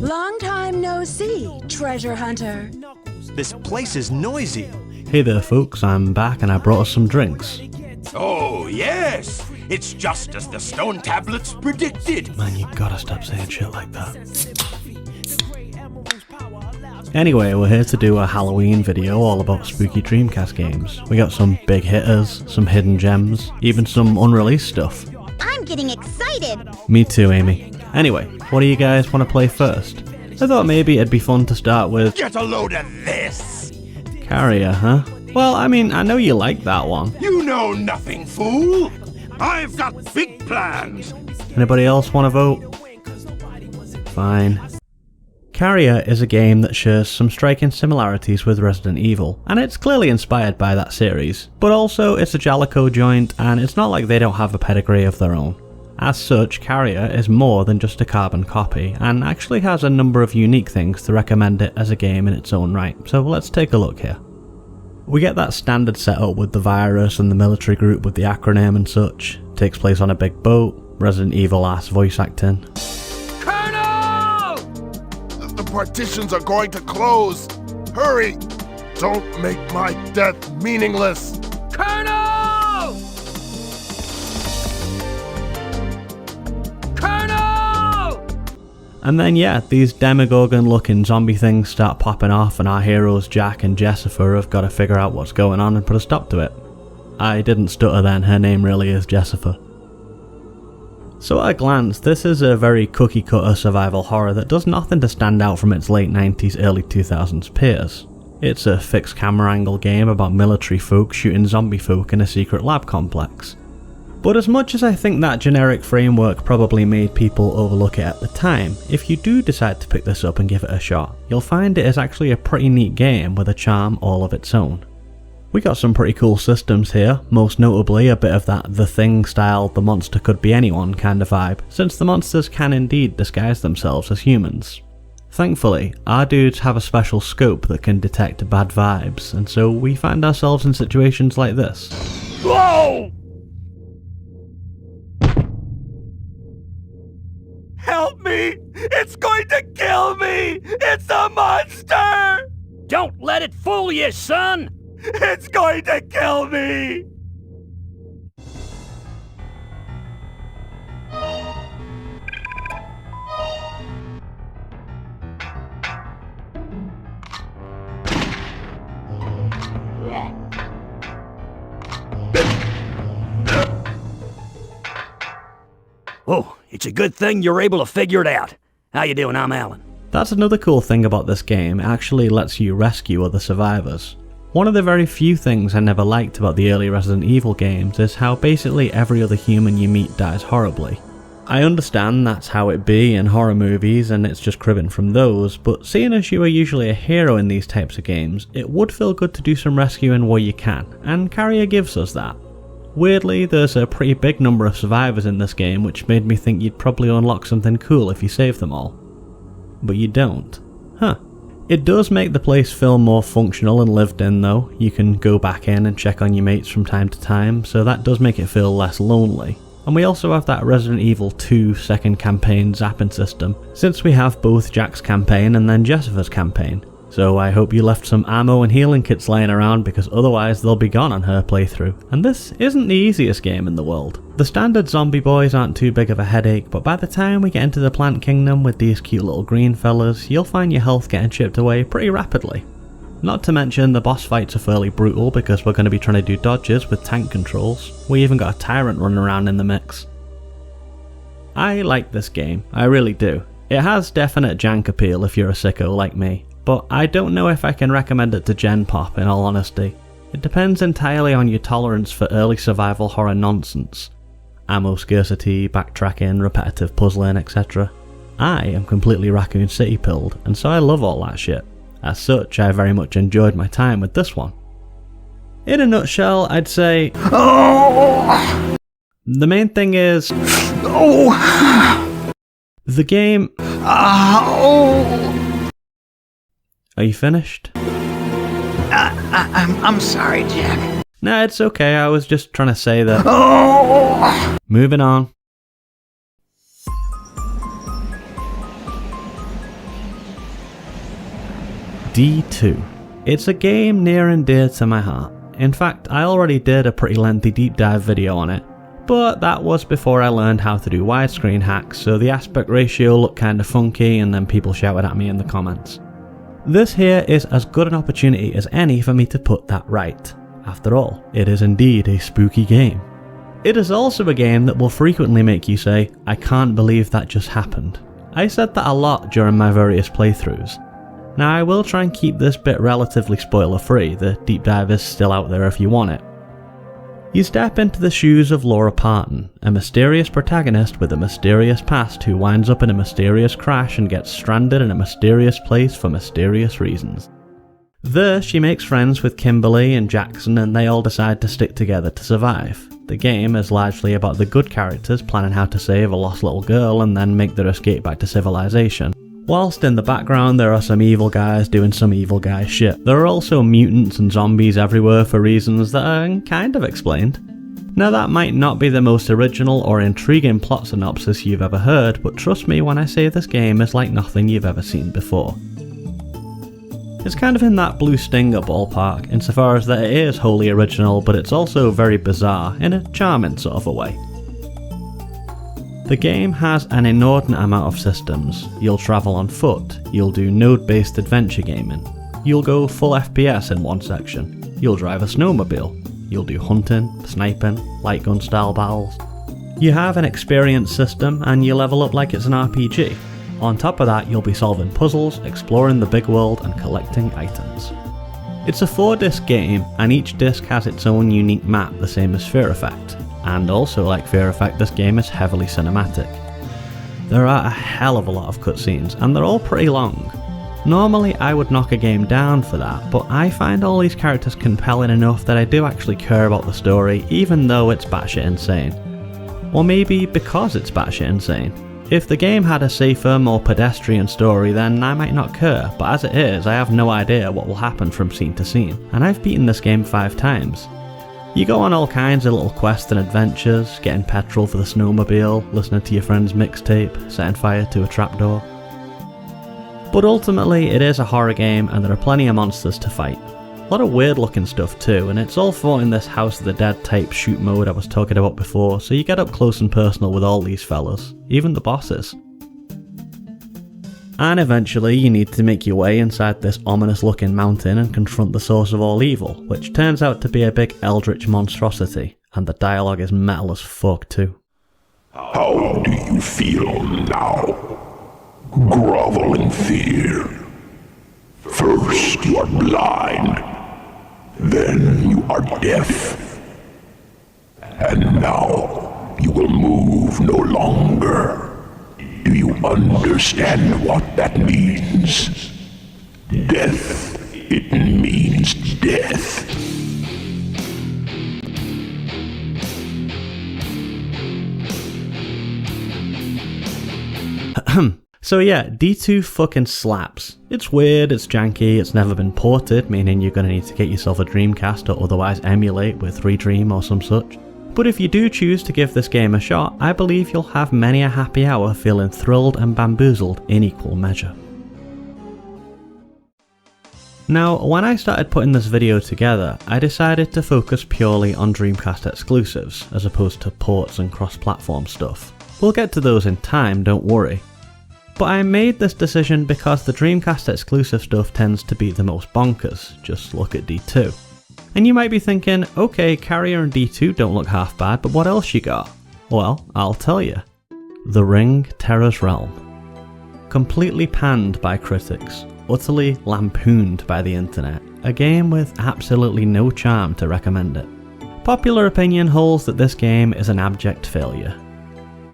Long time no see, treasure hunter. This place is noisy. Hey there folks, I'm back and I brought us some drinks. Oh, yes! It's just as the stone tablets predicted. Man, you gotta stop saying shit like that. Anyway, we're here to do a Halloween video all about spooky Dreamcast games. We got some big hitters, some hidden gems, even some unreleased stuff. I'm getting excited! Me too, Amy. Anyway, what do you guys want to play first? I thought maybe it'd be fun to start with... Get a load of this! Carrier, huh? Well, I mean, I know you like that one. You know nothing, fool! I've got big plans! Anybody else want to vote? Fine. Carrier is a game that shares some striking similarities with Resident Evil, and it's clearly inspired by that series, but also it's a Jalico joint and it's not like they don't have a pedigree of their own. As such, Carrier is more than just a carbon copy, and actually has a number of unique things to recommend it as a game in its own right, so let's take a look here. We get that standard setup with the virus and the military group with the acronym and such. It takes place on a big boat, Resident Evil-ass voice acting. The partitions are going to close! Hurry! Don't make my death meaningless! Colonel! Colonel! And then yeah, these Demogorgon looking zombie things start popping off and our heroes Jack and Jessica have got to figure out what's going on and put a stop to it. I didn't stutter then, her name really is Jessica. So at a glance, this is a very cookie cutter survival horror that does nothing to stand out from its late 90s, early 2000s peers. It's a fixed camera angle game about military folk shooting zombie folk in a secret lab complex. But as much as I think that generic framework probably made people overlook it at the time, if you do decide to pick this up and give it a shot, you'll find it is actually a pretty neat game with a charm all of its own. We got some pretty cool systems here, most notably a bit of that The Thing style the monster could be anyone kind of vibe, since the monsters can indeed disguise themselves as humans. Thankfully, our dudes have a special scope that can detect bad vibes, and so we find ourselves in situations like this. Whoa! Help me! It's going to kill me! It's a monster! Don't let it fool you, son! It's going to kill me! Oh, it's a good thing you're able to figure it out. How you doing? I'm Alan. That's another cool thing about this game, it actually lets you rescue other survivors. One of the very few things I never liked about the early Resident Evil games is how basically every other human you meet dies horribly. I understand that's how it be in horror movies and it's just cribbing from those, but seeing as you are usually a hero in these types of games, it would feel good to do some rescuing where you can, and Carrier gives us that. Weirdly, there's a pretty big number of survivors in this game, which made me think you'd probably unlock something cool if you save them all. But you don't. Huh. It does make the place feel more functional and lived in though. You can go back in and check on your mates from time to time, so that does make it feel less lonely. And we also have that Resident Evil 2 second campaign zapping system, since we have both Jack's campaign and then Jessica's campaign. So I hope you left some ammo and healing kits laying around because otherwise they'll be gone on her playthrough. And this isn't the easiest game in the world. The standard zombie boys aren't too big of a headache, but by the time we get into the plant kingdom with these cute little green fellas, you'll find your health getting chipped away pretty rapidly. Not to mention the boss fights are fairly brutal because we're going to be trying to do dodges with tank controls. We even got a tyrant running around in the mix. I like this game, I really do. It has definite jank appeal if you're a sicko like me. But I don't know if I can recommend it to Gen Pop in all honesty. It depends entirely on your tolerance for early survival horror nonsense. Ammo scarcity, backtracking, repetitive puzzling, etc. I am completely Raccoon City pilled, and so I love all that shit. As such, I very much enjoyed my time with this one. In a nutshell, I'd say... Oh! The main thing is... Oh! The game... Oh! Are you finished? I'm sorry, Jack. Nah, it's okay. I was just trying to say that. Oh! Moving on. D2. It's a game near and dear to my heart. In fact, I already did a pretty lengthy deep dive video on it, but that was before I learned how to do widescreen hacks, so the aspect ratio looked kinda funky and then people shouted at me in the comments. This here is as good an opportunity as any for me to put that right. After all, it is indeed a spooky game. It is also a game that will frequently make you say, I can't believe that just happened. I said that a lot during my various playthroughs. Now I will try and keep this bit relatively spoiler free, the deep dive is still out there if you want it. You step into the shoes of Laura Parton, a mysterious protagonist with a mysterious past who winds up in a mysterious crash and gets stranded in a mysterious place for mysterious reasons. There, she makes friends with Kimberly and Jackson and they all decide to stick together to survive. The game is largely about the good characters planning how to save a lost little girl and then make their escape back to civilization. Whilst in the background there are some evil guys doing some evil guy shit. There are also mutants and zombies everywhere for reasons that are kind of explained. Now that might not be the most original or intriguing plot synopsis you've ever heard, but trust me when I say this game is like nothing you've ever seen before. It's kind of in that Blue Stinger ballpark, insofar as that it is wholly original, but it's also very bizarre, in a charming sort of a way. The game has an inordinate amount of systems. You'll travel on foot, you'll do node-based adventure gaming, you'll go full FPS in one section, you'll drive a snowmobile, you'll do hunting, sniping, light gun style battles. You have an experience system and you level up like it's an RPG. On top of that, you'll be solving puzzles, exploring the big world and collecting items. It's a 4-disc game and each disc has its own unique map, the same as Fear Effect. And also like Fear Effect, this game is heavily cinematic. There are a hell of a lot of cutscenes and they're all pretty long. Normally I would knock a game down for that, but I find all these characters compelling enough that I do actually care about the story even though it's batshit insane. Or maybe because it's batshit insane. If the game had a safer, more pedestrian story then I might not care, but as it is I have no idea what will happen from scene to scene, and I've beaten this game 5 times. You go on all kinds of little quests and adventures, getting petrol for the snowmobile, listening to your friend's mixtape, setting fire to a trapdoor. But ultimately it is a horror game and there are plenty of monsters to fight. A lot of weird looking stuff too, and it's all fought in this House of the Dead type shoot mode I was talking about before, so you get up close and personal with all these fellas, even the bosses. And eventually you need to make your way inside this ominous looking mountain and confront the source of all evil, which turns out to be a big eldritch monstrosity, and the dialogue is metal as fuck too. How do you feel now? Grovel in fear. First you are blind, then you are deaf, and now you will move no longer. Do you understand what that means? Death, it means death. So yeah, D2 fucking slaps. It's weird, it's janky, it's never been ported, meaning you're gonna need to get yourself a Dreamcast or otherwise emulate with Redream or some such. But if you do choose to give this game a shot, I believe you'll have many a happy hour feeling thrilled and bamboozled in equal measure. Now, when I started putting this video together, I decided to focus purely on Dreamcast exclusives, as opposed to ports and cross-platform stuff. We'll get to those in time, don't worry. But I made this decision because the Dreamcast exclusive stuff tends to be the most bonkers, just look at D2. And you might be thinking, okay, Carrier and D2 don't look half bad, but what else you got? Well, I'll tell you. The Ring Terror's Realm. Completely panned by critics, utterly lampooned by the internet, a game with absolutely no charm to recommend it. Popular opinion holds that this game is an abject failure.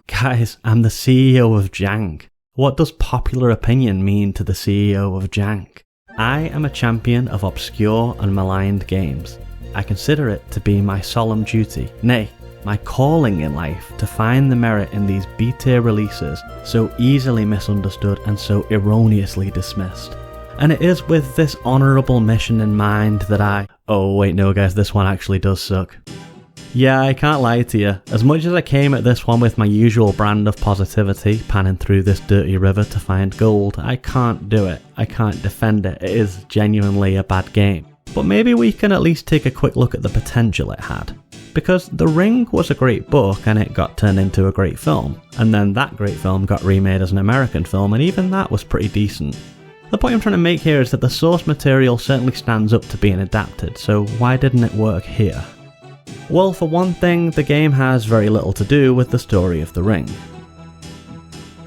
Guys, I'm the CEO of Jank. What does popular opinion mean to the CEO of Jank? I am a champion of obscure and maligned games. I consider it to be my solemn duty, nay, my calling in life, to find the merit in these B-tier releases so easily misunderstood and so erroneously dismissed. And it is with this honourable mission in mind that oh wait no guys, this one actually does suck. Yeah, I can't lie to you. As much as I came at this one with my usual brand of positivity, panning through this dirty river to find gold, I can't do it. I can't defend it. It is genuinely a bad game. But maybe we can at least take a quick look at the potential it had. Because The Ring was a great book and it got turned into a great film. And then that great film got remade as an American film, and even that was pretty decent. The point I'm trying to make here is that the source material certainly stands up to being adapted, so why didn't it work here? Well, for one thing, the game has very little to do with the story of The Ring.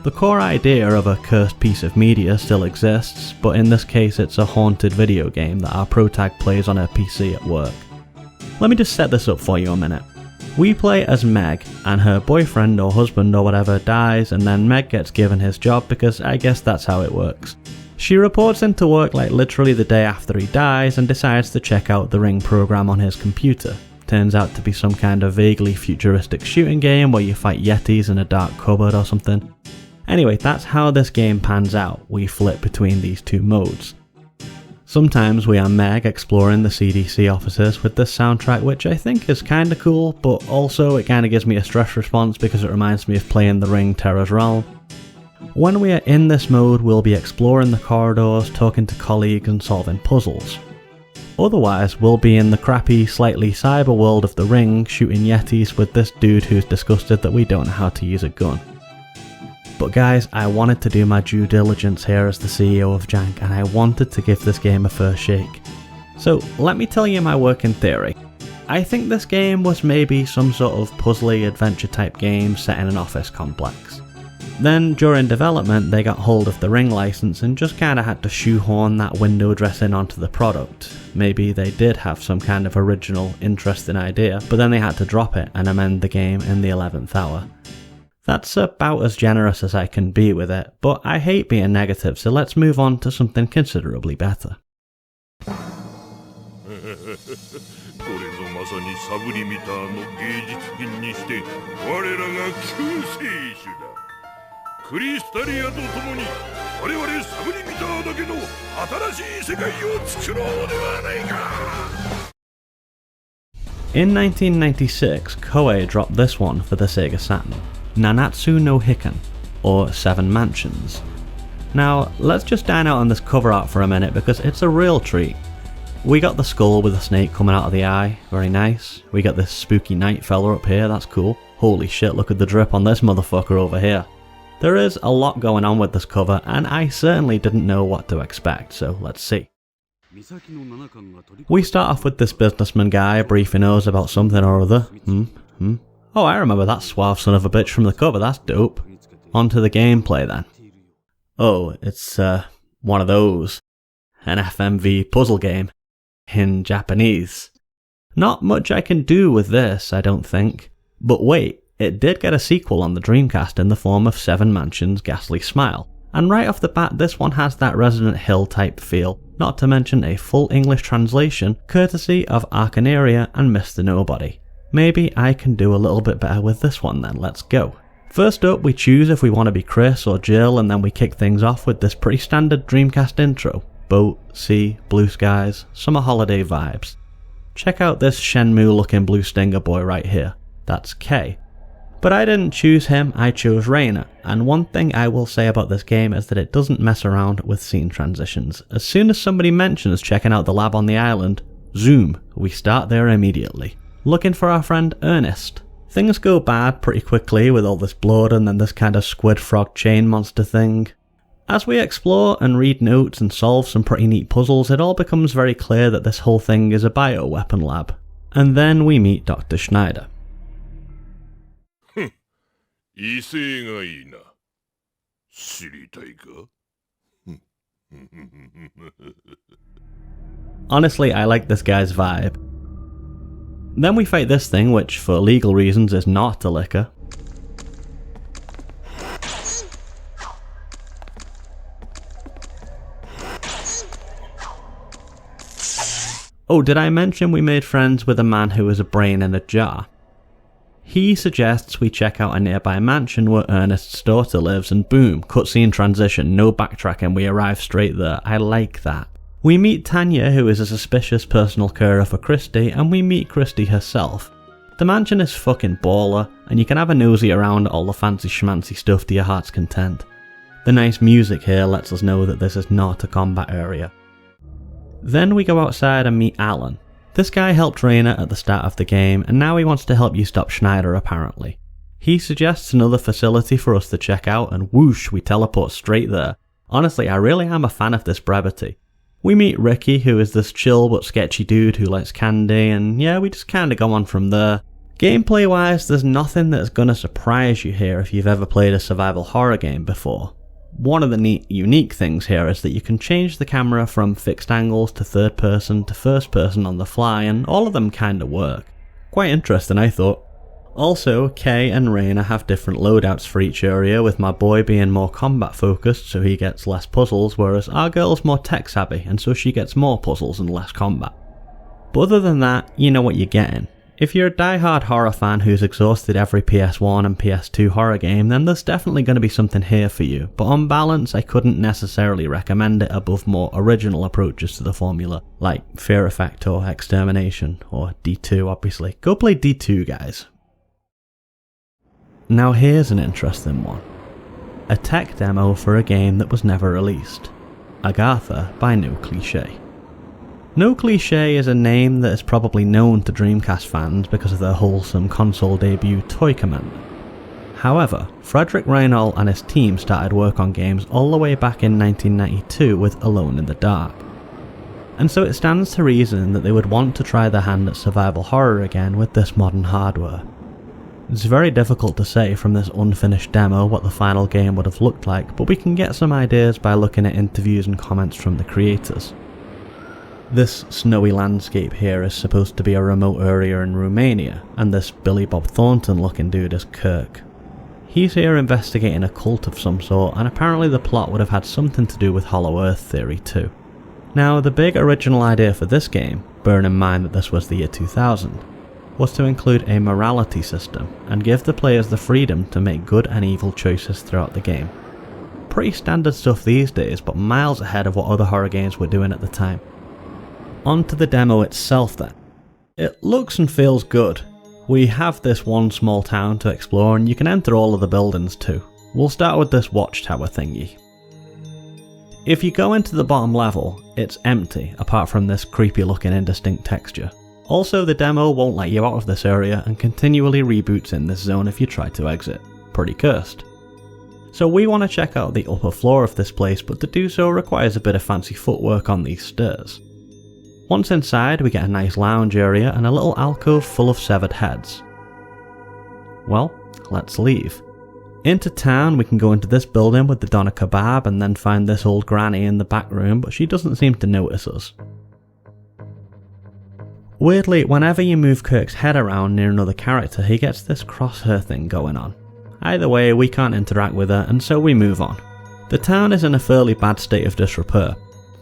The core idea of a cursed piece of media still exists, but in this case it's a haunted video game that our protag plays on her PC at work. Let me just set this up for you a minute. We play as Meg, and her boyfriend or husband or whatever dies, and then Meg gets given his job because I guess that's how it works. She reports into work like literally the day after he dies and decides to check out the Ring program on his computer. Turns out to be some kind of vaguely futuristic shooting game where you fight yetis in a dark cupboard or something. Anyway, that's how this game pans out. We flip between these two modes. Sometimes we are Meg exploring the CDC offices with this soundtrack, which I think is kinda cool, but also it kinda gives me a stress response because it reminds me of playing The Ring Terror's Realm. When we are in this mode, we'll be exploring the corridors, talking to colleagues and solving puzzles. Otherwise, we'll be in the crappy, slightly cyber world of The Ring, shooting yetis with this dude who's disgusted that we don't know how to use a gun. But guys, I wanted to do my due diligence here as the CEO of Jank, and I wanted to give this game a first shake. So let me tell you my working theory. I think this game was maybe some sort of puzzly adventure type game set in an office complex. Then during development they got hold of the Ring license and just kinda had to shoehorn that window dressing onto the product. Maybe they did have some kind of original, interesting idea, but then they had to drop it and amend the game in the 11th hour. That's about as generous as I can be with it, but I hate being negative, so let's move on to something considerably better. これぞまさにサブリミターの芸術品にして我らが救世主だ。クリスタリアと共に我々サブリミターだけの新しい世界を作ろうではないか。 In 1996, Koei dropped this one for the Sega Saturn, Nanatsu no Hiken, or 7 Mansions. Now, let's just dine out on this cover art for a minute because it's a real treat. We got the skull with the snake coming out of the eye, very nice. We got this spooky night fella up here, that's cool. Holy shit, look at the drip on this motherfucker over here. There is a lot going on with this cover, and I certainly didn't know what to expect, so let's see. We start off with this businessman guy briefing us about something or other. Oh, I remember that suave son of a bitch from the cover, that's dope. On to the gameplay then. Oh, it's one of those. An FMV puzzle game. In Japanese. Not much I can do with this, I don't think. But wait, it did get a sequel on the Dreamcast in the form of 7 Mansions Ghastly Smile. And right off the bat, this one has that Resident Hill type feel, not to mention a full English translation, courtesy of Arcanaria and Mr. Nobody. Maybe I can do a little bit better with this one then, let's go. First up, we choose if we want to be Chris or Jill, and then we kick things off with this pretty standard Dreamcast intro. Boat, sea, blue skies, summer holiday vibes. Check out this Shenmue looking blue stinger boy right here. That's K. But I didn't choose him, I chose Reina, and one thing I will say about this game is that it doesn't mess around with scene transitions. As soon as somebody mentions checking out the lab on the island, zoom, we start there immediately. Looking for our friend Ernest. Things go bad pretty quickly with all this blood and then this kind of squid frog chain monster thing. As we explore and read notes and solve some pretty neat puzzles, it all becomes very clear that this whole thing is a bioweapon lab. And then we meet Dr. Schneider. 威勢がいいな。知りたいか? Honestly, I like this guy's vibe. Then we fight this thing, which for legal reasons is not a liquor. Oh, did I mention we made friends with a man who was a brain in a jar? He suggests we check out a nearby mansion where Ernest's daughter lives, and boom, cutscene transition, no backtracking, we arrive straight there. I like that. We meet Tanya, who is a suspicious personal carer for Christy, and we meet Christy herself. The mansion is fucking baller, and you can have a nosy around all the fancy schmancy stuff to your heart's content. The nice music here lets us know that this is not a combat area. Then we go outside and meet Alan. This guy helped Raina at the start of the game, and now he wants to help you stop Schneider apparently. He suggests another facility for us to check out, and whoosh, we teleport straight there. Honestly, I really am a fan of this brevity. We meet Ricky, who is this chill but sketchy dude who likes candy, and yeah, we just kinda go on from there. Gameplay wise, there's nothing that's gonna surprise you here if you've ever played a survival horror game before. One of the neat, unique things here is that you can change the camera from fixed angles to third person to first person on the fly, and all of them kinda work. Quite interesting, I thought. Also, Kay and Raina have different loadouts for each area, with my boy being more combat focused so he gets less puzzles, whereas our girl's more tech savvy and so she gets more puzzles and less combat. But other than that, you know what you're getting. If you're a die-hard horror fan who's exhausted every PS1 and PS2 horror game, then there's definitely going to be something here for you, but on balance I couldn't necessarily recommend it above more original approaches to the formula, like Fear Effect or Extermination, or D2 obviously. Go play D2 guys. Now here's an interesting one. A tech demo for a game that was never released. Agartha by No Cliché. No Cliché is a name that is probably known to Dreamcast fans because of their wholesome console debut Toy Commander. However, Frederick Reinhold and his team started work on games all the way back in 1992 with Alone in the Dark. And so it stands to reason that they would want to try their hand at survival horror again with this modern hardware. It's very difficult to say from this unfinished demo what the final game would have looked like, but we can get some ideas by looking at interviews and comments from the creators. This snowy landscape here is supposed to be a remote area in Romania, and this Billy Bob Thornton looking dude is Kirk. He's here investigating a cult of some sort, and apparently the plot would have had something to do with Hollow Earth theory too. Now the big original idea for this game, bearing in mind that this was the year 2000, was to include a morality system and give the players the freedom to make good and evil choices throughout the game. Pretty standard stuff these days, but miles ahead of what other horror games were doing at the time. On to the demo itself then. It looks and feels good. We have this one small town to explore and you can enter all of the buildings too. We'll start with this watchtower thingy. If you go into the bottom level, it's empty apart from this creepy looking indistinct texture. Also, the demo won't let you out of this area and continually reboots in this zone if you try to exit. Pretty cursed. So we want to check out the upper floor of this place, but to do so requires a bit of fancy footwork on these stairs. Once inside, we get a nice lounge area and a little alcove full of severed heads. Well, let's leave. Into town, we can go into this building with the doner kebab and then find this old granny in the back room, but she doesn't seem to notice us. Weirdly, whenever you move Kirk's head around near another character, he gets this crosshair thing going on. Either way, we can't interact with her, and so we move on. The town is in a fairly bad state of disrepair.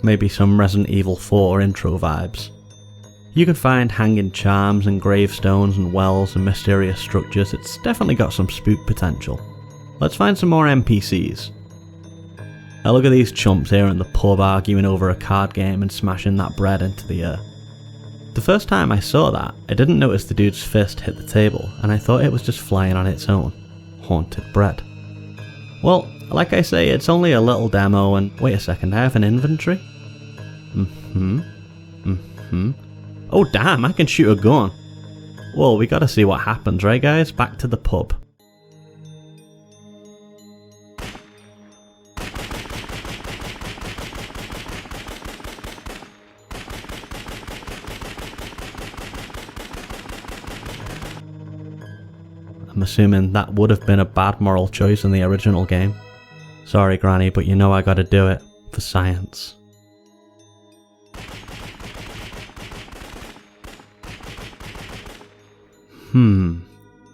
Maybe some Resident Evil 4 intro vibes. You can find hanging charms and gravestones and wells and mysterious structures. It's definitely got some spook potential. Let's find some more NPCs. Now look at these chumps here in the pub arguing over a card game and smashing that bread into the air. The first time I saw that, I didn't notice the dude's fist hit the table, and I thought it was just flying on its own. Haunted bread. Well, like I say, it's only a little demo, and wait a second, I have an inventory? Oh damn, I can shoot a gun. Well, we gotta see what happens, right guys? Back to the pub. I'm assuming that would have been a bad moral choice in the original game. Sorry Granny, but you know I gotta do it. For science.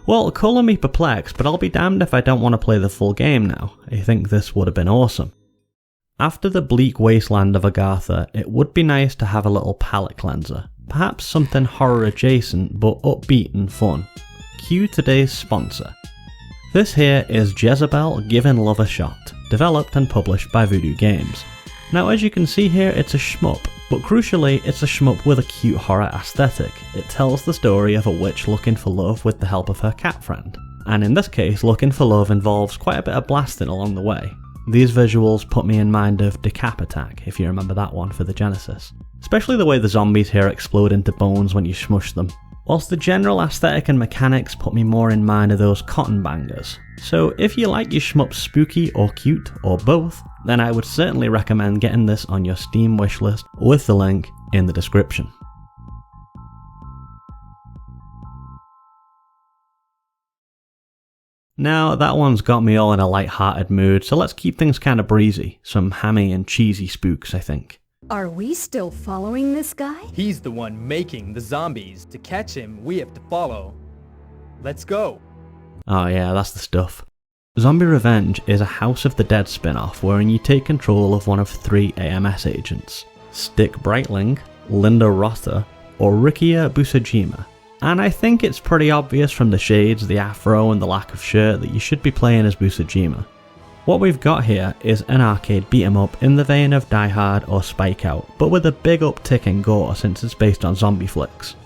Well, colour me perplexed, but I'll be damned if I don't want to play the full game now. I think this would have been awesome. After the bleak wasteland of Agartha, it would be nice to have a little palate cleanser. Perhaps something horror adjacent, but upbeat and fun. Cue today's sponsor. This here is Jezebel Giving Love a Shot, developed and published by Voodoo Games. Now as you can see here, it's a shmup, but crucially it's a shmup with a cute horror aesthetic. It tells the story of a witch looking for love with the help of her cat friend. And in this case, looking for love involves quite a bit of blasting along the way. These visuals put me in mind of Decap Attack, if you remember that one for the Genesis. Especially the way the zombies here explode into bones when you smush them. Whilst the general aesthetic and mechanics put me more in mind of those cotton bangers. So if you like your shmups spooky or cute, or both, then I would certainly recommend getting this on your Steam wishlist with the link in the description. Now that one's got me all in a light-hearted mood, so let's keep things kinda breezy. Some hammy and cheesy spooks, I think. Are we still following this guy? He's the one making the zombies. To catch him, we have to follow. Let's go. Oh yeah, that's the stuff. Zombie Revenge is a House of the Dead spin-off wherein you take control of one of 3 AMS agents. Stick Breitling, Linda Rother, or Rikia Busujima. And I think it's pretty obvious from the shades, the afro and the lack of shirt that you should be playing as Busujima. What we've got here is an arcade beat 'em up in the vein of Die Hard or Spike Out, but with a big uptick in gore since it's based on zombie flicks.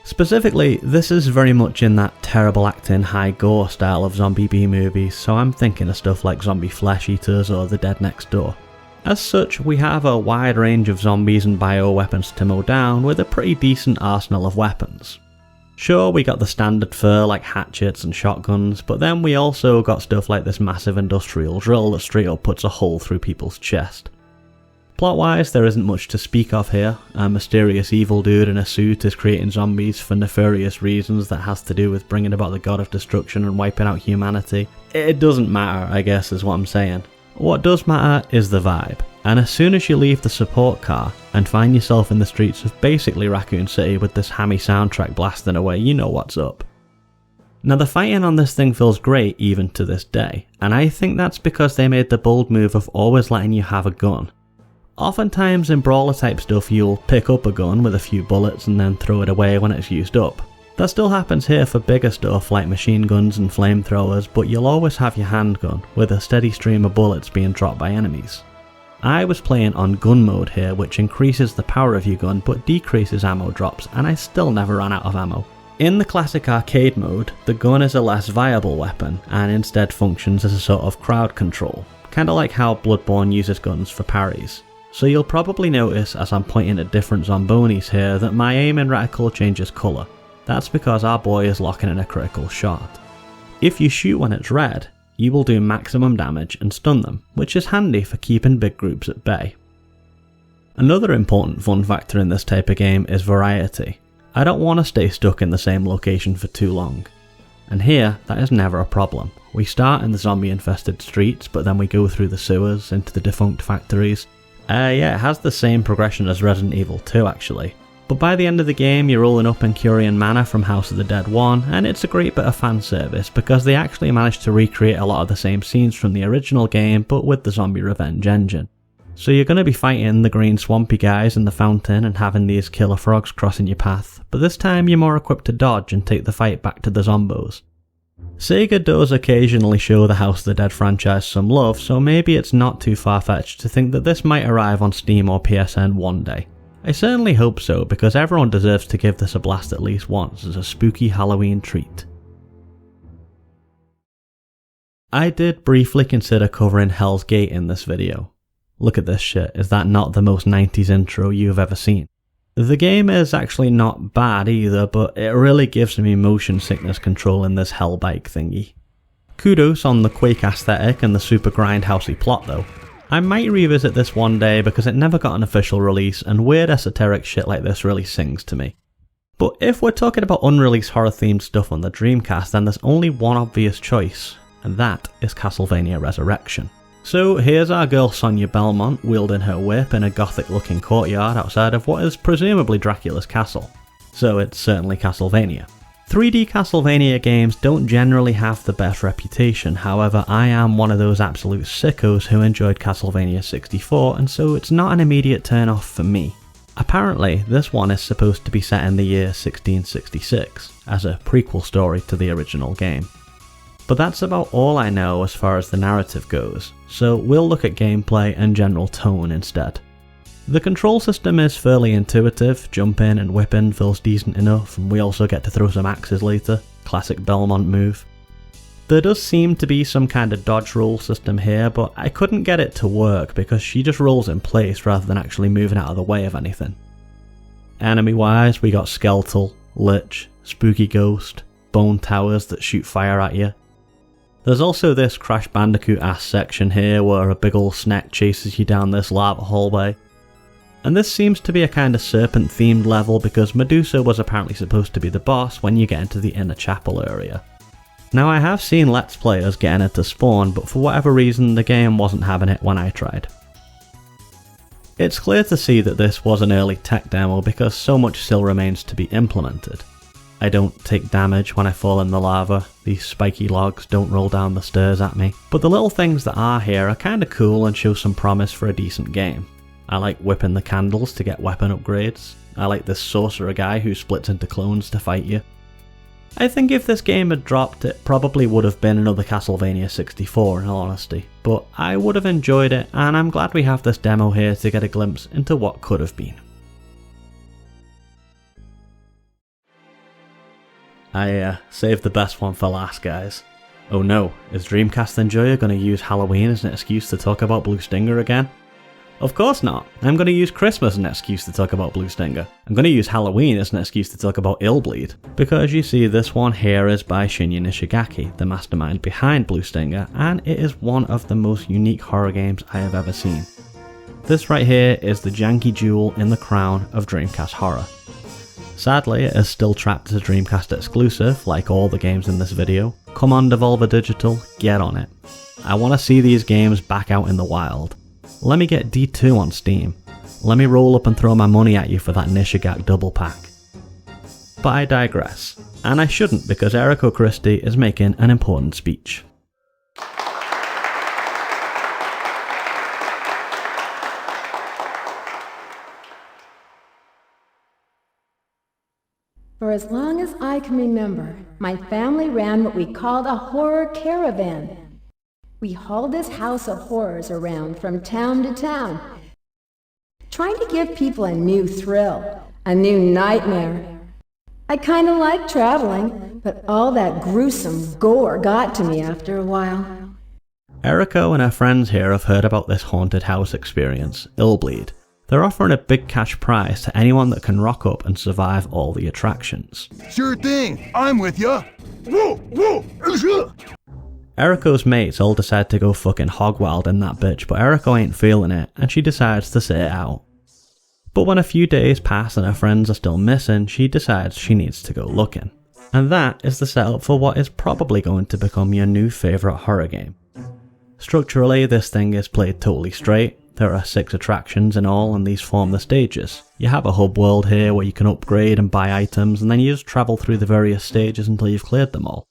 Specifically, this is very much in that terrible acting, high gore style of zombie B-movies, so I'm thinking of stuff like Zombie Flesh Eaters or The Dead Next Door. As such, we have a wide range of zombies and bioweapons to mow down with a pretty decent arsenal of weapons. Sure, we got the standard fur like hatchets and shotguns, but then we also got stuff like this massive industrial drill that straight up puts a hole through people's chest. Plot-wise, there isn't much to speak of here. A mysterious evil dude in a suit is creating zombies for nefarious reasons that has to do with bringing about the god of destruction and wiping out humanity. It doesn't matter, I guess is what I'm saying. What does matter is the vibe, and as soon as you leave the support car and find yourself in the streets of basically Raccoon City with this hammy soundtrack blasting away, you know what's up. Now the fighting on this thing feels great even to this day, and I think that's because they made the bold move of always letting you have a gun. Oftentimes in brawler type stuff you'll pick up a gun with a few bullets and then throw it away when it's used up. That still happens here for bigger stuff like machine guns and flamethrowers, but you'll always have your handgun with a steady stream of bullets being dropped by enemies. I was playing on gun mode here, which increases the power of your gun but decreases ammo drops, and I still never ran out of ammo. In the classic arcade mode, the gun is a less viable weapon and instead functions as a sort of crowd control, kinda like how Bloodborne uses guns for parries. So you'll probably notice as I'm pointing at different zombonis here that my aim in reticle changes colour. That's because our boy is locking in a critical shot. If you shoot when it's red, you will do maximum damage and stun them, which is handy for keeping big groups at bay. Another important fun factor in this type of game is variety. I don't want to stay stuck in the same location for too long. And here, that is never a problem. We start in the zombie infested streets, but then we go through the sewers into the defunct factories. Yeah, it has the same progression as Resident Evil 2 actually. But by the end of the game you're rolling up in Curian Manor from House of the Dead 1, and it's a great bit of fan service because they actually managed to recreate a lot of the same scenes from the original game but with the Zombie Revenge engine. So you're going to be fighting the green swampy guys in the fountain and having these killer frogs crossing your path, but this time you're more equipped to dodge and take the fight back to the zombos. Sega does occasionally show the House of the Dead franchise some love, so maybe it's not too far-fetched to think that this might arrive on Steam or PSN one day. I certainly hope so, because everyone deserves to give this a blast at least once as a spooky Halloween treat. I did briefly consider covering Hell's Gate in this video. Look at this shit, is that not the most 90s intro you've ever seen? The game is actually not bad either, but it really gives me motion sickness control in this hell bike thingy. Kudos on the Quake aesthetic and the super grindhousey plot though. I might revisit this one day because it never got an official release and weird esoteric shit like this really sings to me. But if we're talking about unreleased horror themed stuff on the Dreamcast, then there's only one obvious choice, and that is Castlevania Resurrection. So here's our girl Sonia Belmont wielding her whip in a gothic looking courtyard outside of what is presumably Dracula's castle. So it's certainly Castlevania. 3D Castlevania games don't generally have the best reputation, however I am one of those absolute sickos who enjoyed Castlevania 64 and so it's not an immediate turn off for me. Apparently this one is supposed to be set in the year 1666, as a prequel story to the original game. But that's about all I know as far as the narrative goes, so we'll look at gameplay and general tone instead. The control system is fairly intuitive, jumping and whipping feels decent enough, and we also get to throw some axes later, classic Belmont move. There does seem to be some kind of dodge roll system here, but I couldn't get it to work because she just rolls in place rather than actually moving out of the way of anything. Enemy wise, we got Skeletal, Lich, Spooky Ghost, Bone Towers that shoot fire at you. There's also this Crash Bandicoot-ass section here where a big ol' snack chases you down this lava hallway. And this seems to be a kind of serpent themed level because Medusa was apparently supposed to be the boss when you get into the inner chapel area. Now I have seen Let's Players getting it to spawn, but for whatever reason the game wasn't having it when I tried. It's clear to see that this was an early tech demo because so much still remains to be implemented. I don't take damage when I fall in the lava, these spiky logs don't roll down the stairs at me, but the little things that are here are kinda cool and show some promise for a decent game. I like whipping the candles to get weapon upgrades, I like this sorcerer guy who splits into clones to fight you. I think if this game had dropped, it probably would have been another Castlevania 64 in all honesty, but I would have enjoyed it and I'm glad we have this demo here to get a glimpse into what could have been. I saved the best one for last, guys. Oh no, is Dreamcast Enjoyer going to use Halloween as an excuse to talk about Blue Stinger again? Of course not. I'm going to use Christmas as an excuse to talk about Blue Stinger. I'm going to use Halloween as an excuse to talk about Illbleed. Because you see, this one here is by Shinya Nishigaki, the mastermind behind Blue Stinger, and it is one of the most unique horror games I have ever seen. This right here is the janky jewel in the crown of Dreamcast Horror. Sadly, it is still trapped as a Dreamcast exclusive, like all the games in this video. Come on Devolver Digital, get on it. I want to see these games back out in the wild. Let me get D2 on Steam. Let me roll up and throw my money at you for that Nishigaki double pack. But I digress, and I shouldn't because Eriko Christie is making an important speech. For as long as I can remember, my family ran what we called a horror caravan. We hauled this house of horrors around from town to town, trying to give people a new thrill, a new nightmare. I kinda like traveling, but all that gruesome gore got to me after a while. Eriko and her friends here have heard about this haunted house experience, Illbleed. They're offering a big cash prize to anyone that can rock up and survive all the attractions. Sure thing, I'm with ya. Whoa, whoa, Eriko's mates all decide to go fucking hog wild in that bitch, but Eriko ain't feeling it, and she decides to sit it out. But when a few days pass and her friends are still missing, she decides she needs to go looking. And that is the setup for what is probably going to become your new favourite horror game. Structurally, this thing is played totally straight. There are 6 attractions in all, and these form the stages. You have a hub world here where you can upgrade and buy items, and then you just travel through the various stages until you've cleared them all.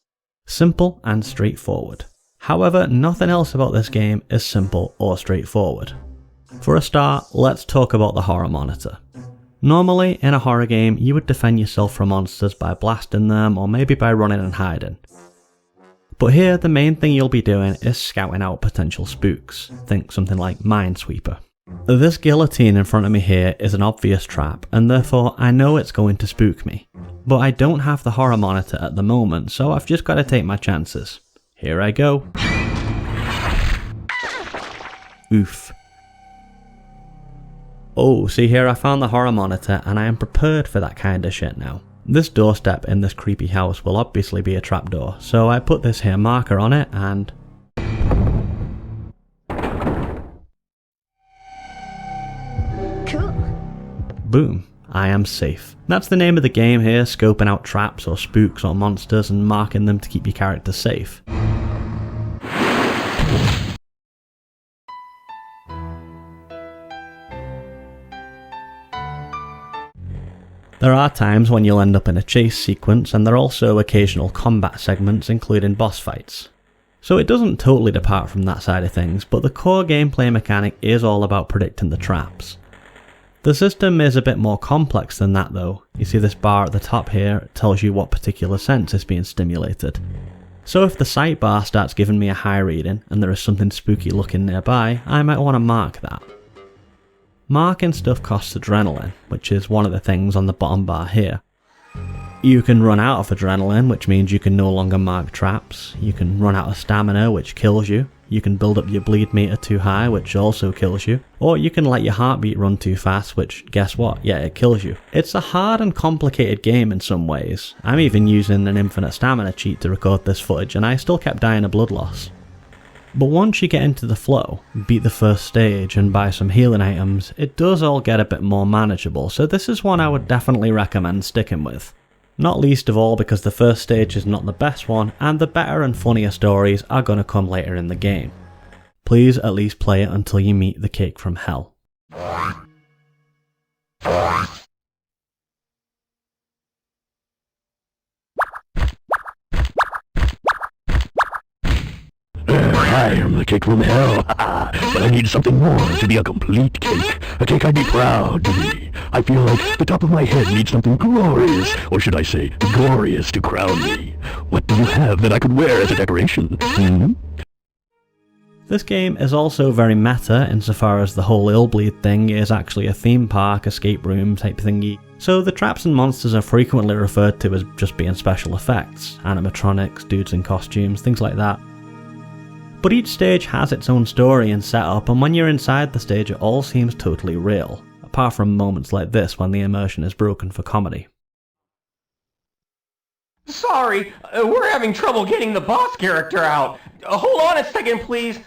Simple and straightforward. However, nothing else about this game is simple or straightforward. For a start, let's talk about the horror monitor. Normally, in a horror game, you would defend yourself from monsters by blasting them or maybe by running and hiding. But here, the main thing you'll be doing is scouting out potential spooks. Think something like Minesweeper. This guillotine in front of me here is an obvious trap, and therefore I know it's going to spook me. But I don't have the horror monitor at the moment, so I've just got to take my chances. Here I go. Oof. Oh, see here, I found the horror monitor and I am prepared for that kind of shit now. This doorstep in this creepy house will obviously be a trapdoor, so I put this here marker on it and... Cool. Boom. I am safe. That's the name of the game here, scoping out traps or spooks or monsters and marking them to keep your character safe. There are times when you'll end up in a chase sequence, and there are also occasional combat segments including boss fights. So it doesn't totally depart from that side of things, but the core gameplay mechanic is all about predicting the traps. The system is a bit more complex than that though. You see this bar at the top here tells you what particular sense is being stimulated. So if the sidebar starts giving me a high reading and there is something spooky looking nearby, I might want to mark that. Marking stuff costs adrenaline, which is one of the things on the bottom bar here. You can run out of adrenaline, which means you can no longer mark traps. You can run out of stamina, which kills you. You can build up your bleed meter too high, which also kills you. Or you can let your heartbeat run too fast, which, guess what? Yeah, it kills you. It's a hard and complicated game in some ways. I'm even using an infinite stamina cheat to record this footage, and I still kept dying of blood loss. But once you get into the flow, beat the first stage and buy some healing items, it does all get a bit more manageable, so this is one I would definitely recommend sticking with. Not least of all because the first stage is not the best one, and the better and funnier stories are going to come later in the game. Please at least play it until you meet the cake from hell. I am the cake from hell, but I need something more to be a complete cake. A cake I'd be proud to be. I feel like the top of my head needs something glorious, or should I say, glorious to crown me. What do you have that I could wear as a decoration? This game is also very meta insofar as the whole Illbleed thing is actually a theme park, escape room type thingy. So the traps and monsters are frequently referred to as just being special effects, animatronics, dudes in costumes, things like that. But each stage has its own story and setup, and when you're inside the stage it all seems totally real, apart from moments like this when the immersion is broken for comedy. Sorry, we're having trouble getting the boss character out. Hold on a second, please.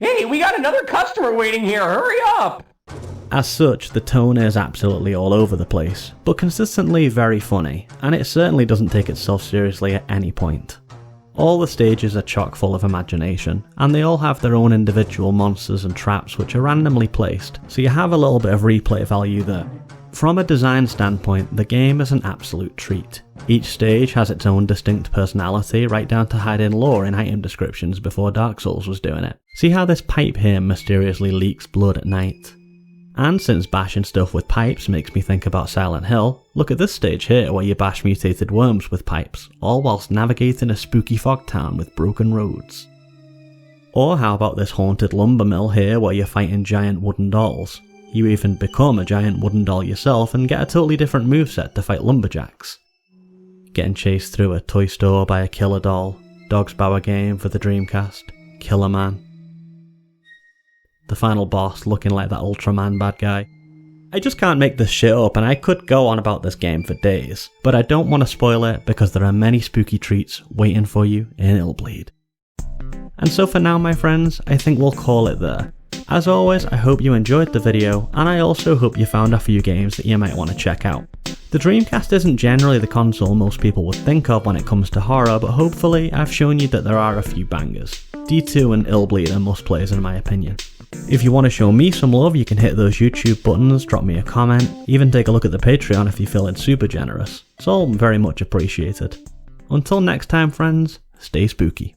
Hey, we got another customer waiting here, hurry up! As such, the tone is absolutely all over the place, but consistently very funny, and it certainly doesn't take itself seriously at any point. All the stages are chock full of imagination, and they all have their own individual monsters and traps which are randomly placed, so you have a little bit of replay value there. From a design standpoint, the game is an absolute treat. Each stage has its own distinct personality, right down to hiding lore in item descriptions before Dark Souls was doing it. See how this pipe here mysteriously leaks blood at night? And since bashing stuff with pipes makes me think about Silent Hill, look at this stage here where you bash mutated worms with pipes, all whilst navigating a spooky fog town with broken roads. Or how about this haunted lumber mill here where you're fighting giant wooden dolls? You even become a giant wooden doll yourself and get a totally different moveset to fight lumberjacks. Getting chased through a toy store by a killer doll, Dog's Bower game for the Dreamcast, Killer Man. The final boss looking like that Ultraman bad guy. I just can't make this shit up, and I could go on about this game for days, but I don't want to spoil it because there are many spooky treats waiting for you in Illbleed. And so for now, my friends, I think we'll call it there. As always, I hope you enjoyed the video, and I also hope you found a few games that you might want to check out. The Dreamcast isn't generally the console most people would think of when it comes to horror, but hopefully I've shown you that there are a few bangers. D2 and Illbleed are must plays in my opinion. If you want to show me some love, you can hit those YouTube buttons, drop me a comment, even take a look at the Patreon if you're feeling super generous. It's all very much appreciated. Until next time, friends, stay spooky.